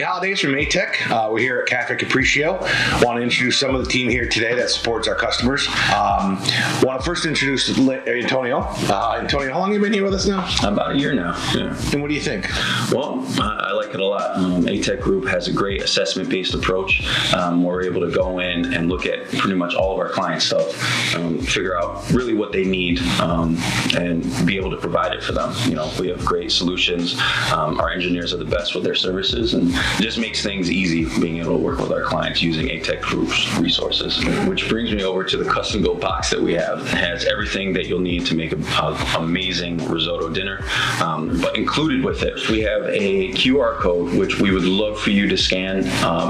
Happy holidays from Atec. We're here at Café Capriccio. Want to introduce some of the team here today that supports our customers. Want to first introduce Antonio. Antonio, how long have you been here with us now? About a year now. Yeah. And what do you think? Well, I like it a lot. Atec Group has a great assessment-based approach. We're able to go in and look at pretty much all of our client stuff, figure out really what they need, and be able to provide it for them. You know, we have great solutions. Our engineers are the best with their services, and it just makes things easy being able to work with our clients using Atec Group's resources. Which brings me over to the custom built box that we have. It has everything that you'll need to make an amazing risotto dinner, but included with it, we have a QR code which we would love for you to scan.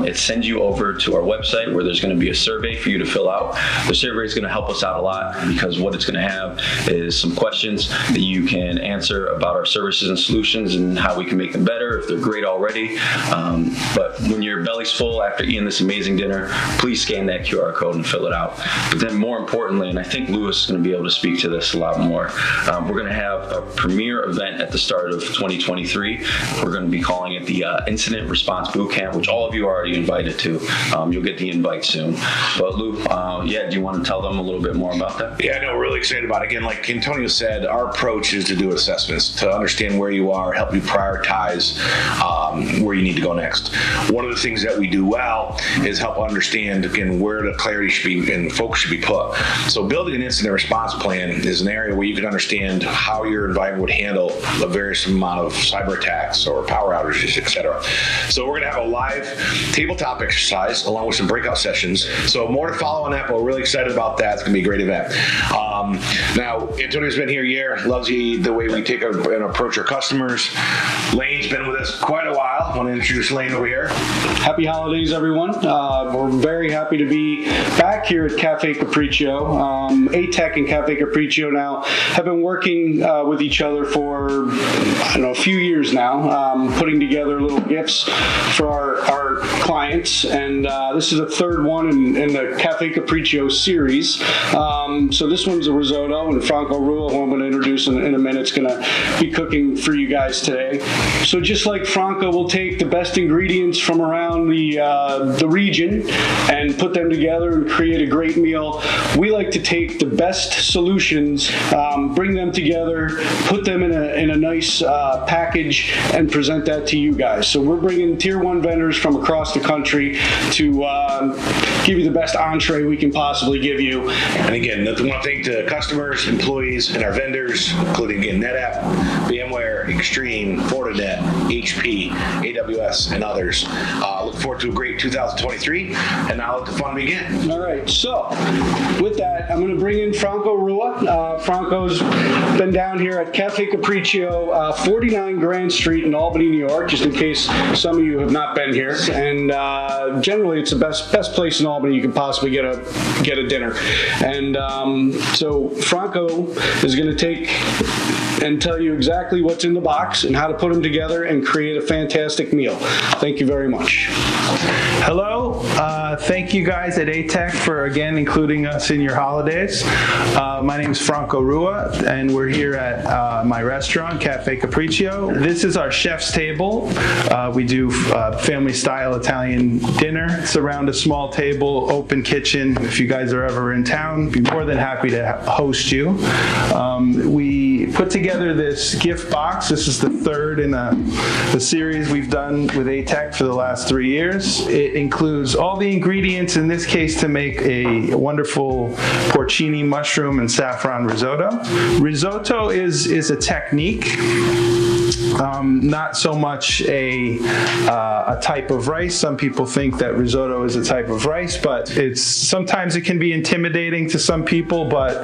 It sends you over to our website where there's going to be a survey for you to fill out. The survey is going to help us out a lot because what it's going to have is some questions that you can answer about our services and solutions and how we can make them better if they're great already. But when your belly's full after eating this amazing dinner, please scan that QR code and fill it out. But then more importantly, and I think Louis is going to be able to speak to this a lot more, we're going to have a premier event at the start of 2023. We're going to be calling it the Incident Response Bootcamp, which all of you are already invited to. You'll get the invite soon. But Lou, do you want to tell them a little bit more about that? Yeah, no, we're really excited about it. Again, like Antonio said, our approach is to do assessments, to understand where you are, help you prioritize where you need to go next. One of the things that we do well is help understand, again, where the clarity should be and focus should be put. So building an incident response plan is an area where you can understand how your environment would handle a various amount of cyber attacks or power outages, etc. So we're going to have a live tabletop exercise along with some breakout sessions. So more to follow on that, but we're really excited about that. It's going to be a great event. Now, Antonio's been here a year, loves the way we take and approach our customers. Lane's been with us quite a while. I want to introduce Lane over here. Happy holidays, everyone. We're very happy to be back here at Café Capriccio. Atec and Café Capriccio now have been working with each other for, a few years now, putting together little gifts for our clients. And this is the third one in the Café Capriccio series. So this one's a risotto, and Franco Rua, who I'm going to introduce in a minute, is going to be cooking for you guys today. So just like Franco will take the best ingredients from around the region and put them together and create a great meal, we like to take the best solutions, bring them together, put them in a nice package, and present that to you guys. So we're bringing tier 1 vendors from across the country to give you the best entree we can possibly give you. And again, I want to thank the customers, employees, and our vendors, including again NetApp, VMware, Extreme, Fortinet, HP, AWS, and others. Look forward to a great 2023, and now let the fun begin. All right, so with that, I'm going to bring in Franco Rua. Franco's been down here at Café Capriccio, 49 Grand Street in Albany, New York, just in case some of you have not been here. And generally, it's the best place in Albany you can possibly get a dinner. And so Franco is going to take and tell you exactly what's in the box and how to put them together and create a fantastic meal. Thank you very much. Hello. Thank you guys at Atec for again including us in your holidays. My name is Franco Rua, and we're here at my restaurant, Café Capriccio. This is our chef's table. We do family-style Italian dinner. It's around a small table, open kitchen. If you guys are ever in town, be more than happy to host you. We put together this gift box. This is the third in the series we've done with Atec for the last 3 years. It includes all the ingredients, in this case, to make a wonderful porcini, mushroom, and saffron risotto. Risotto is a technique. Not so much a type of rice. Some people think that risotto is a type of rice, but sometimes it can be intimidating to some people, but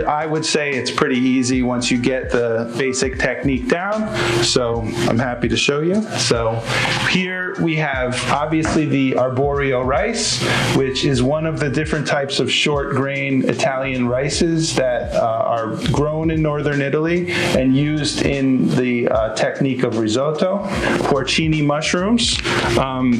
I would say it's pretty easy once you get the basic technique down. So I'm happy to show you. So here we have obviously the arborio rice, which is one of the different types of short grain Italian rices that are grown in northern Italy and used in the technique of risotto. Porcini mushrooms.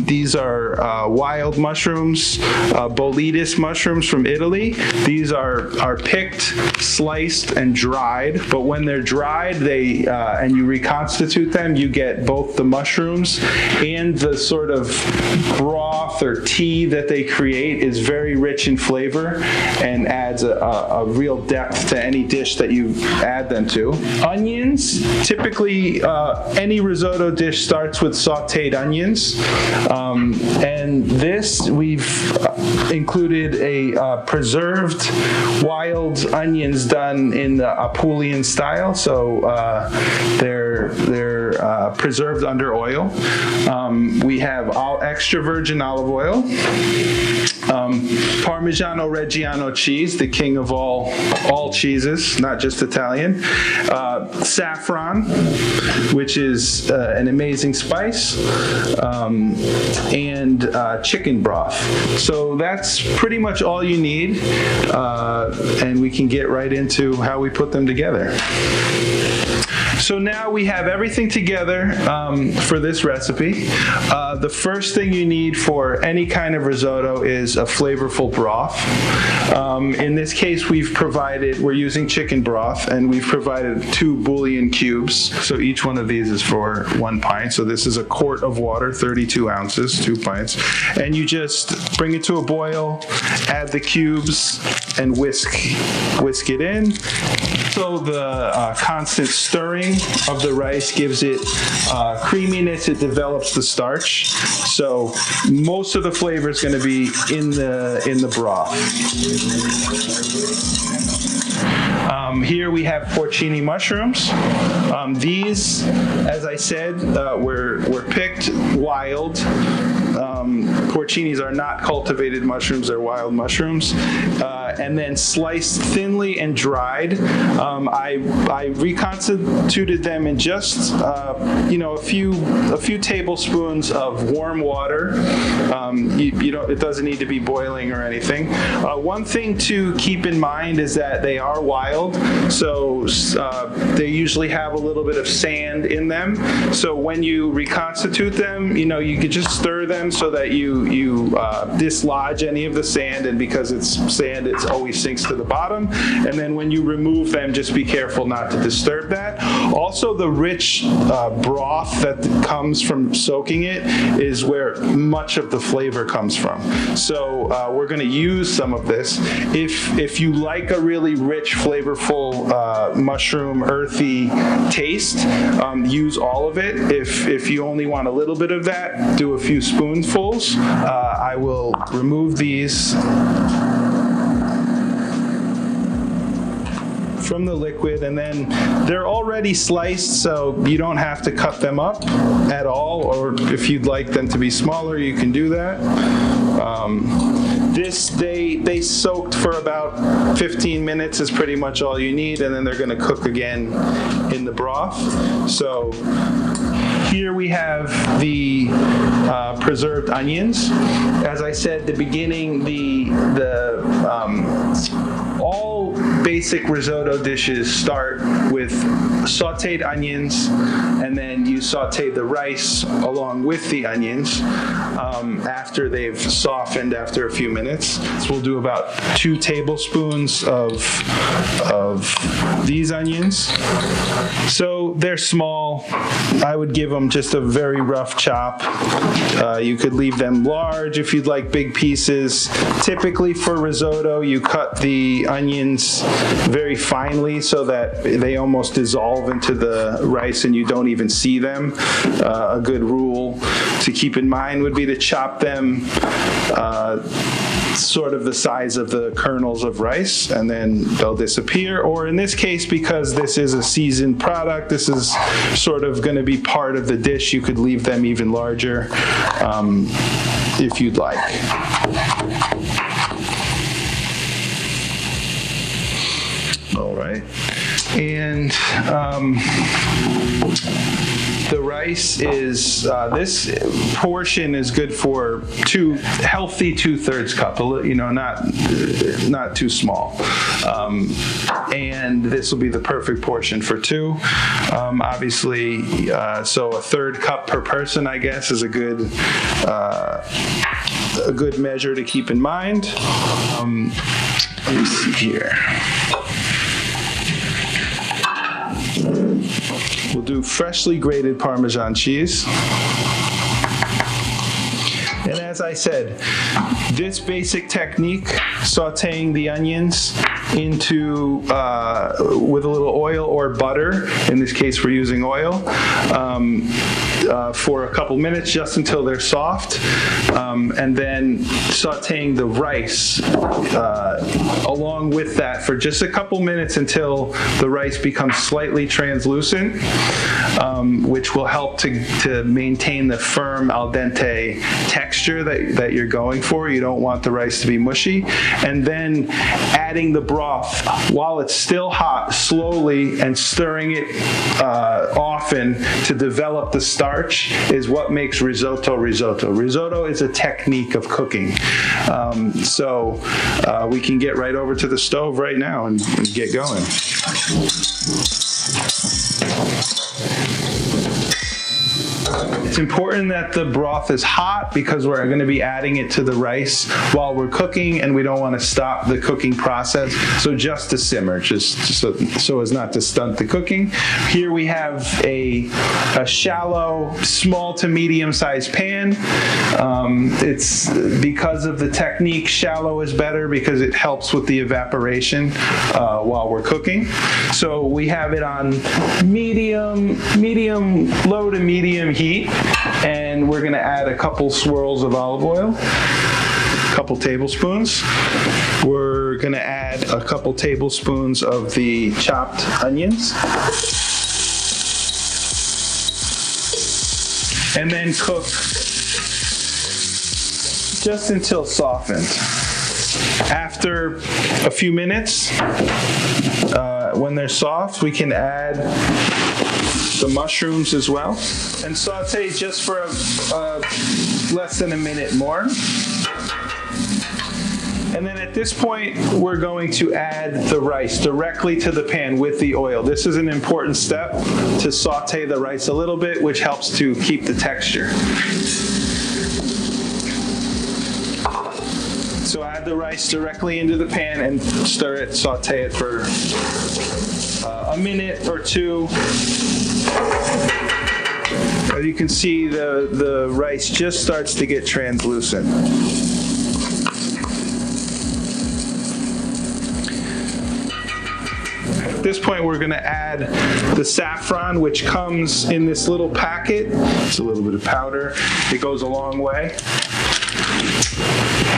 These are wild mushrooms, boletus mushrooms from Italy. These are picked, sliced, and dried. But when they're dried, and you reconstitute them, you get both the mushrooms and the sort of broth or tea that they create is very rich in flavor and adds a real depth to any dish that you add them to. Onions, typically any risotto dish starts with sauteed onions. And this, we've included a preserved wild onions done in the Apulian style. So they're preserved under oil. We have extra virgin olive oil, Parmigiano Reggiano cheese, the king of all cheeses, not just Italian, saffron, which is an amazing spice, and chicken broth. So that's pretty much all you need, and we can get right into how we put them together. So now we have everything together for this recipe. The first thing you need for any kind of risotto is a flavorful broth. In this case, we're using chicken broth, and we've provided 2 bouillon cubes. So each one of these is for 1 pint. So this is a quart of water, 32 ounces, 2 pints. And you just bring it to a boil, add the cubes, and whisk it in. So the constant stirring of the rice gives it creaminess. It develops the starch. So most of the flavor is going to be in the broth. Here we have porcini mushrooms. These, as I said, were picked wild. Porcinis are not cultivated mushrooms, they're wild mushrooms. And then sliced thinly and dried. I reconstituted them in just a few tablespoons of warm water. It doesn't need to be boiling or anything. One thing to keep in mind is that they are wild, so they usually have a little bit of sand in them. So when you reconstitute them, you could just stir them so that you dislodge any of the sand, and because it's sand, it always sinks to the bottom. And then when you remove them, just be careful not to disturb that. Also, the rich broth that comes from soaking it is where much of the flavor comes from. So we're going to use some of this. If you like a really rich, flavorful mushroom, earthy taste, use all of it. If you only want a little bit of that, do a few spoonfuls. I will remove these from the liquid, and then they're already sliced, so you don't have to cut them up at all, or if you'd like them to be smaller, you can do that. They soaked for about 15 minutes is pretty much all you need, and then they're going to cook again in the broth. So here we have the preserved onions. As I said at the beginning, all basic risotto dishes start with sauteed onions, and then you saute the rice along with the onions after they've softened after a few minutes. So we'll do about 2 tablespoons of these onions. So they're small. I would give them just a very rough chop. You could leave them large if you'd like big pieces. Typically for risotto, you cut the onions very finely so that they almost dissolve into the rice and you don't even see them. A good rule to keep in mind would be to chop them sort of the size of the kernels of rice, and then they'll disappear. Or in this case, because this is a seasoned product, this is sort of going to be part of the dish, you could leave them even larger if you'd like. All right. And The rice is, this portion is good for healthy 2/3 cup, not too small. And this will be the perfect portion for two. Obviously, so a 1/3 cup per person, I guess, is a good measure to keep in mind. Let me see here. We'll do freshly grated Parmesan cheese. And as I said, this basic technique, sauteing the onions into with a little oil or butter, in this case we're using oil, for a couple minutes just until they're soft, and then sauteing the rice along with that for just a couple minutes until the rice becomes slightly translucent, which will help to maintain the firm al dente texture that you're going for. You don't want the rice to be mushy. And then adding the broth while it's still hot, slowly, and stirring it often to develop the starch is what makes risotto risotto. Risotto is a technique of cooking. So we can get right over to the stove right now and get going. It's important that the broth is hot because we're going to be adding it to the rice while we're cooking, and we don't want to stop the cooking process. So just to simmer, just so as not to stunt the cooking. Here we have a shallow, small to medium-sized pan. It's because of the technique, shallow is better because it helps with the evaporation while we're cooking. So we have it on low to medium heat, and we're going to add a couple swirls of olive oil, a couple tablespoons. We're going to add a couple tablespoons of the chopped onions, and then cook just until softened. After a few minutes, when they're soft, we can add the mushrooms as well, and saute just for less than a minute more. And then at this point, we're going to add the rice directly to the pan with the oil. This is an important step to saute the rice a little bit, which helps to keep the texture. So add the rice directly into the pan and stir it, saute it for a minute or two. As you can see, the rice just starts to get translucent. At this point, we're going to add the saffron, which comes in this little packet. It's a little bit of powder. It goes a long way.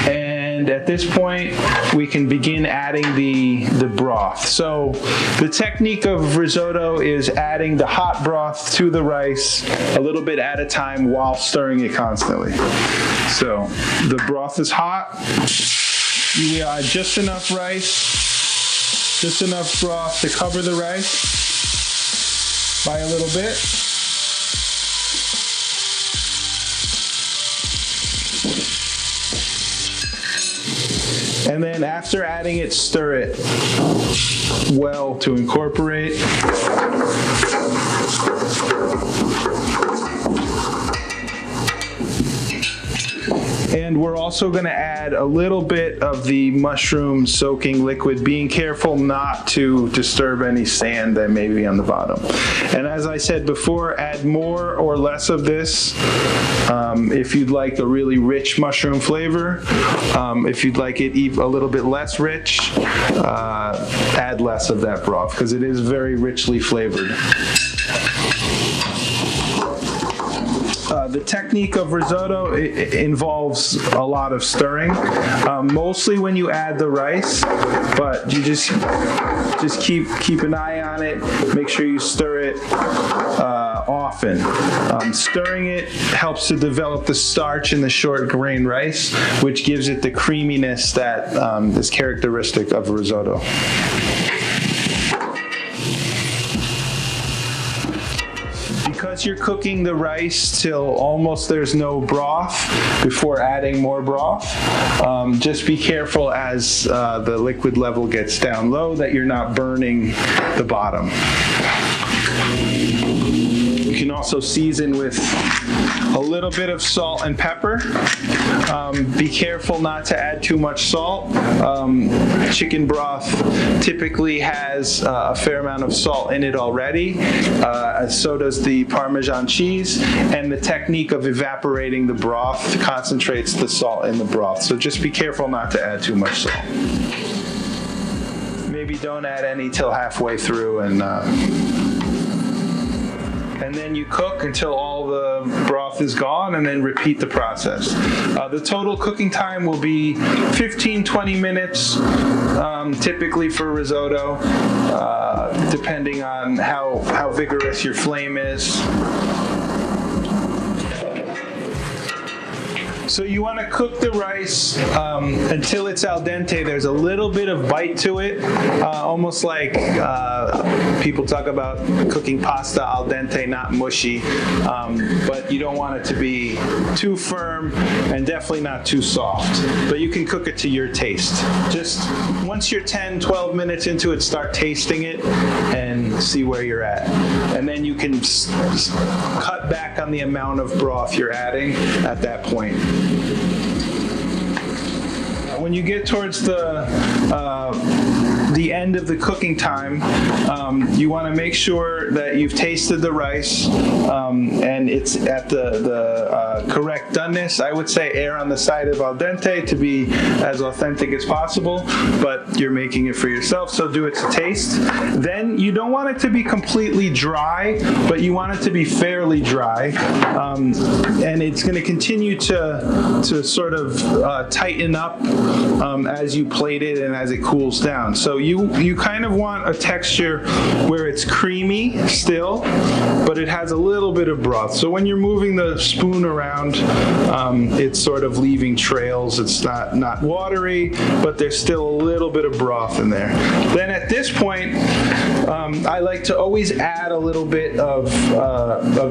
And at this point, we can begin adding the broth. So the technique of risotto is adding the hot broth to the rice a little bit at a time while stirring it constantly. So the broth is hot. You add just enough rice, just enough broth to cover the rice by a little bit. And then after adding it, stir it well to incorporate. And we're also going to add a little bit of the mushroom soaking liquid, being careful not to disturb any sand that may be on the bottom. And as I said before, add more or less of this if you'd like a really rich mushroom flavor. If you'd like it a little bit less rich, add less of that broth because it is very richly flavored. The technique of risotto involves a lot of stirring, mostly when you add the rice, but you just keep an eye on it. Make sure you stir it often. Stirring it helps to develop the starch in the short grain rice, which gives it the creaminess that is characteristic of risotto. Because as you're cooking the rice till almost there's no broth before adding more broth, just be careful as the liquid level gets down low that you're not burning the bottom. You can also season with a little bit of salt and pepper. Be careful not to add too much salt. Chicken broth typically has a fair amount of salt in it already. So does the Parmesan cheese. And the technique of evaporating the broth concentrates the salt in the broth. So just be careful not to add too much salt. Maybe don't add any till halfway through, and then you cook until all the broth is gone, and then repeat the process. The total cooking time will be 15-20 minutes, typically for risotto, depending on how vigorous your flame is. So you want to cook the rice until it's al dente. There's a little bit of bite to it, almost like people talk about cooking pasta al dente, not mushy. But you don't want it to be too firm and definitely not too soft. But you can cook it to your taste. Just once you're 10-12 minutes into it, start tasting it and see where you're at. And then you can cut back on the amount of broth you're adding at that point. When you get towards the end of the cooking time, you want to make sure that you've tasted the rice and it's at the correct doneness. I would say err on the side of al dente to be as authentic as possible, but you're making it for yourself, so do it to taste. Then you don't want it to be completely dry, but you want it to be fairly dry, and it's going to continue to sort of tighten up as you plate it and as it cools down. So you kind of want a texture where it's creamy still, but it has a little bit of broth. So when you're moving the spoon around, it's sort of leaving trails. It's not watery, but there's still a little bit of broth in there. Then at this point, I like to always add a little bit of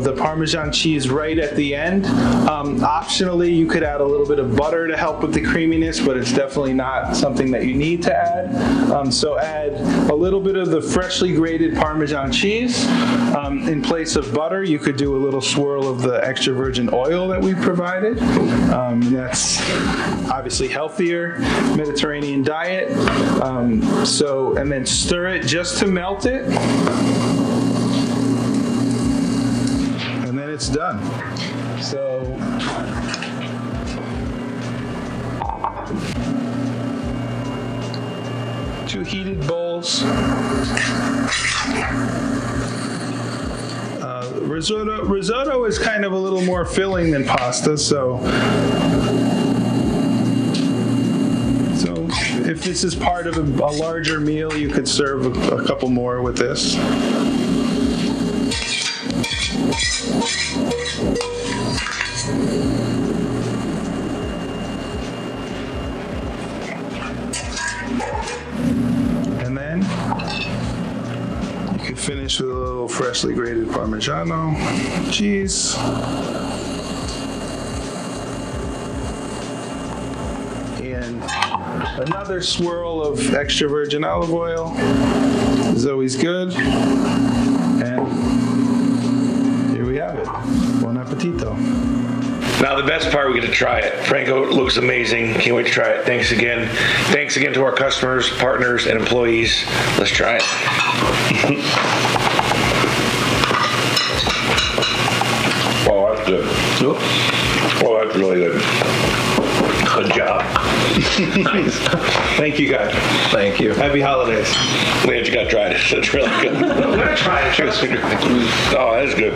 the Parmesan cheese right at the end. Optionally, you could add a little bit of butter to help with the creaminess, but it's definitely not something that you need to add. So add a little bit of the freshly grated Parmesan cheese. In place of butter, you could do a little swirl of the extra virgin oil that we provided. That's obviously healthier, Mediterranean diet. And then stir it just to melt it. And then it's done. So two heated bowls. Risotto is kind of a little more filling than pasta, so if this is part of a larger meal, you could serve a couple more with this. And then you could finish with a little freshly grated Parmigiano cheese. And another swirl of extra virgin olive oil is always good. And here we have it. Buon appetito. Now the best part, we get to try it. Franco, it looks amazing. Can't wait to try it. Thanks again. Thanks again to our customers, partners, and employees. Let's try it. Oh, that's good. Oh, that's really good. Good job. Nice. Thank you, guys. Thank you. Happy holidays. Glad you got tried it. That's really good. I'm going to try it. Oh, that's good.